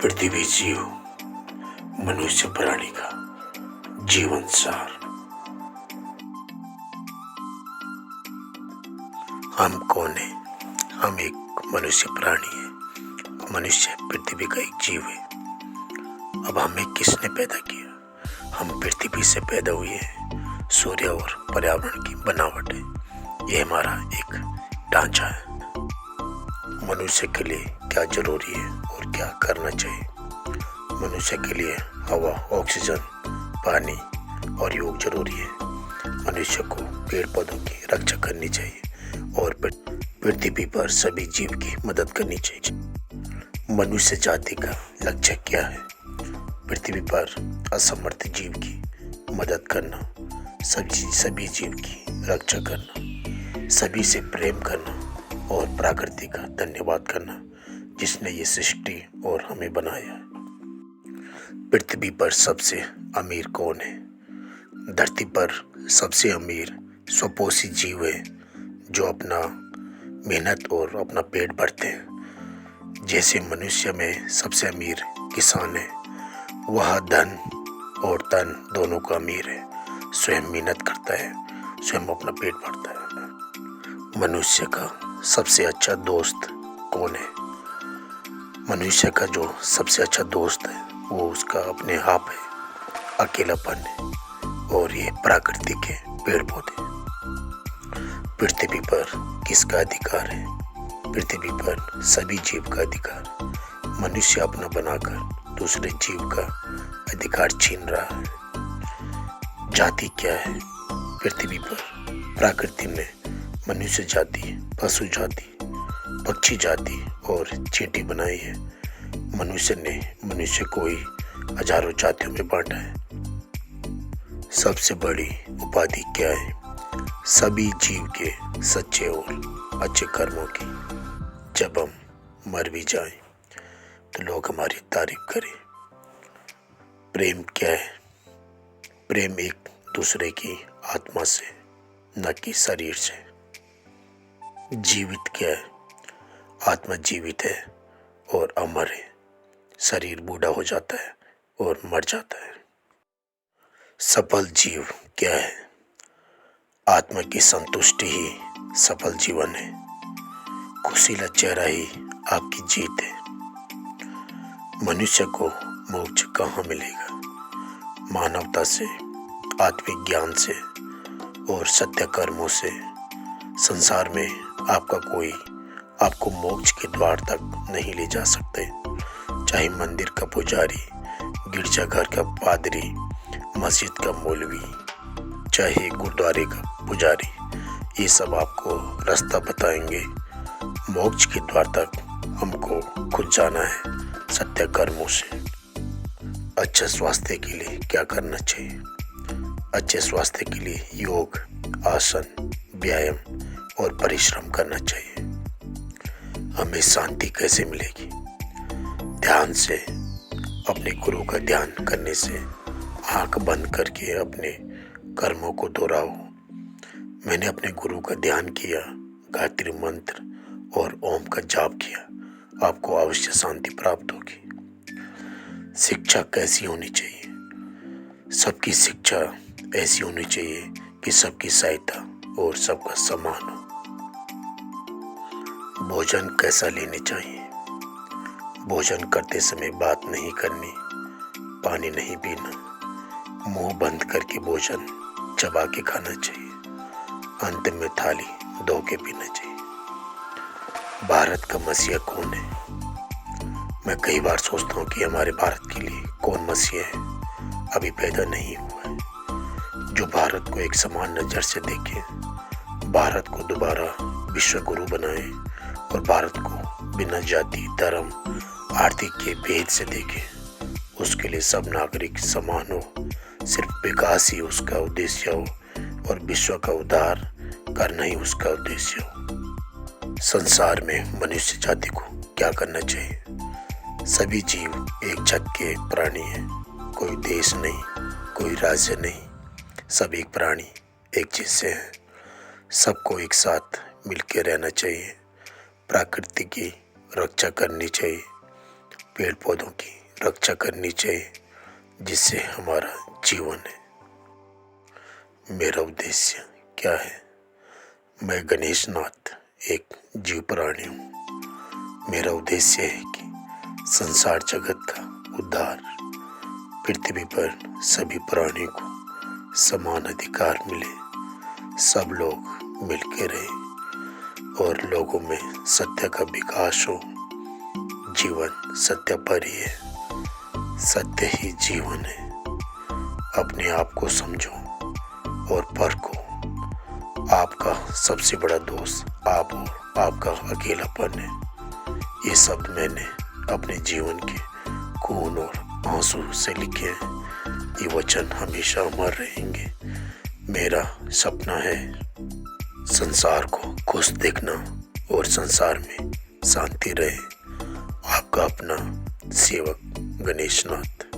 पृथ्वी जीव मनुष्य प्राणी का जीवन सार। हम कौन है? हम एक मनुष्य प्राणी है। मनुष्य पृथ्वी का एक जीव है। अब हमें किसने पैदा किया? हम पृथ्वी से पैदा हुए हैं। सूर्य और पर्यावरण की बनावट है। ये हमारा एक ढांचा है। मनुष्य के लिए क्या जरूरी है और क्या करना चाहिए? मनुष्य के लिए हवा, ऑक्सीजन, पानी और योग जरूरी है। मनुष्य को पेड़ पौधों की रक्षा करनी चाहिए और पृथ्वी पर सभी जीव की मदद करनी चाहिए। मनुष्य जाति का लक्ष्य क्या है? पृथ्वी पर असमर्थ जीव की मदद करना, सभी जीव की रक्षा करना, सभी से प्रेम करना और प्रकृति का धन्यवाद करना जिसने ये सृष्टि और हमें बनाया। पृथ्वी पर सबसे अमीर कौन है? धरती पर सबसे अमीर स्वपोषी जीव है जो अपना मेहनत और अपना पेट भरते हैं। जैसे मनुष्य में सबसे अमीर किसान है, वह धन और तन दोनों का अमीर है। स्वयं मेहनत करता है, स्वयं अपना पेट भरता है। मनुष्य का सबसे अच्छा दोस्त कौन है? मनुष्य का जो सबसे अच्छा दोस्त है वो उसका अपने आप है, अकेलापन है और ये प्रकृति के पेड़ पौधे। पृथ्वी पर किसका अधिकार है? पृथ्वी पर सभी जीव का अधिकार। मनुष्य अपना बनाकर दूसरे जीव का अधिकार छीन रहा है। जाति क्या है? पृथ्वी पर प्रकृति ने मनुष्य जाति, पशु जाति, पक्षी जाति और चींटी बनाई है। मनुष्य ने मनुष्य को ही हजारों जातियों में बांटा है। सबसे बड़ी उपाधि क्या है? सभी जीव के सच्चे और अच्छे कर्मों की। जब हम मर भी जाएं तो लोग हमारी तारीफ करें। प्रेम क्या है? प्रेम एक दूसरे की आत्मा से, न कि शरीर से। जीवित क्या है? आत्मा जीवित है और अमर है। शरीर बूढ़ा हो जाता है और मर जाता है। सफल जीव क्या है? आत्मा की संतुष्टि ही सफल जीवन है। खुशीला चेहरा ही आपकी जीत है। मनुष्य को मोक्ष कहाँ मिलेगा? मानवता से, आत्मिक ज्ञान से और सत्य कर्मों से। संसार में आपको मोक्ष के द्वार तक नहीं ले जा सकते। चाहे मंदिर का पुजारी, गिरजाघर का पादरी, मस्जिद का मौलवी, चाहे गुरुद्वारे का पुजारी, ये सब आपको रास्ता बताएंगे। मोक्ष के द्वार तक हमको खुद जाना है सत्य कर्मों से। अच्छे स्वास्थ्य के लिए क्या करना चाहिए? अच्छे स्वास्थ्य के लिए योग, आसन, व्यायाम और परिश्रम करना चाहिए। हमें शांति कैसे मिलेगी? ध्यान से। अपने गुरु का ध्यान करने से आंख बंद करके अपने कर्मों को दोहराओ। मैंने अपने गुरु का ध्यान किया, गायत्री मंत्र और ओम का जाप किया। आपको अवश्य शांति प्राप्त होगी। शिक्षा कैसी होनी चाहिए? सबकी शिक्षा ऐसी होनी चाहिए कि सबकी सहायता और सबका सम्मान हो। भोजन कैसा लेने चाहिए? भोजन करते समय बात नहीं करनी, पानी नहीं पीना, मुंह बंद करके भोजन चबा के खाना चाहिए। अंत में थाली धो के पीना चाहिए। भारत का मसीहा कौन है? मैं कई बार सोचता हूँ कि हमारे भारत के लिए कौन मसीहा है? अभी पैदा नहीं हुआ है जो भारत को एक समान नज़र से देखे, भारत को दोबारा विश्व गुरु बनाए और भारत को बिना जाति, धर्म, आर्थिक के भेद से देखे। उसके लिए सब नागरिक समान हो, सिर्फ विकास ही उसका उद्देश्य हो और विश्व का उद्धार करना ही उसका उद्देश्य हो। संसार में मनुष्य जाति को क्या करना चाहिए? सभी जीव एक छत के प्राणी हैं। कोई देश नहीं, कोई राज्य नहीं, सब एक प्राणी एक जैसे हैं। सबको एक साथ मिलकर रहना चाहिए। प्रकृति की रक्षा करनी चाहिए पेड़ पौधों की रक्षा करनी चाहिए, जिससे हमारा जीवन है। मेरा उद्देश्य क्या है? मैं गणेश नाथ एक जीव प्राणी हूँ। मेरा उद्देश्य है कि संसार जगत का उद्धार, पृथ्वी पर सभी प्राणियों को समान अधिकार मिले, सब लोग मिलकर रहें और लोगों में सत्य का विकास हो। जीवन सत्य पर ही है, सत्य ही जीवन है। अपने आप को समझो और परखो। आपका सबसे बड़ा दोस्त आप और आपका अकेलापन है। ये शब्द मैंने अपने जीवन के खून और आंसू से लिखे हैं। ये वचन हमेशा अमर रहेंगे। मेरा सपना है संसार को खुश देखना और संसार में शांति रहे। आपका अपना सेवक गणेश नाथ।